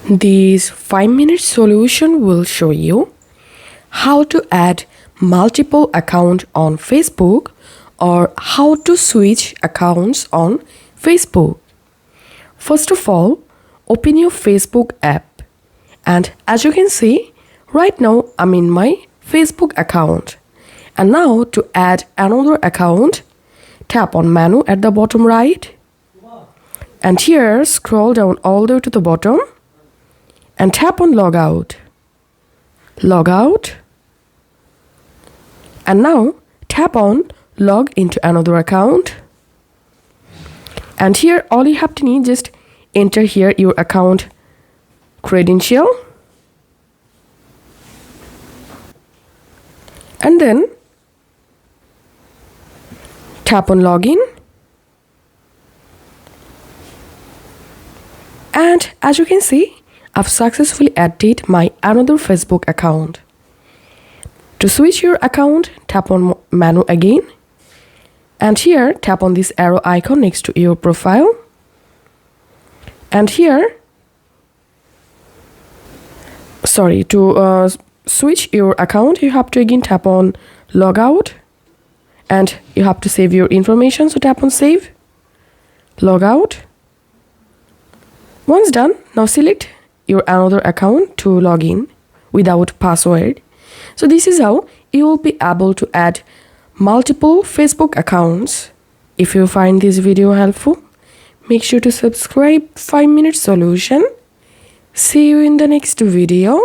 This 5-minute solution will show you how to add multiple accounts on Facebook or how to switch accounts on Facebook. First of all, open your Facebook app, and as you can see, right now I'm in my Facebook account. And now to add another account, tap on menu at the bottom right, and here scroll down all the way to the bottom and tap on logout. Logout. And now tap on log into another account. And here all you have to need, just enter here your account credential. And then tap on login. And as you can see, I've successfully added my another Facebook account. To switch your account, tap on menu again. And here, tap on this arrow icon next to your profile. And here, to switch your account, you have to again tap on logout. And you have to save your information, so tap on save. Logout. Once done, now select your another account to log in without password. So this is how you will be able to add multiple Facebook accounts. If you find this video helpful, make sure to subscribe 5-minute solution. See you in the next video.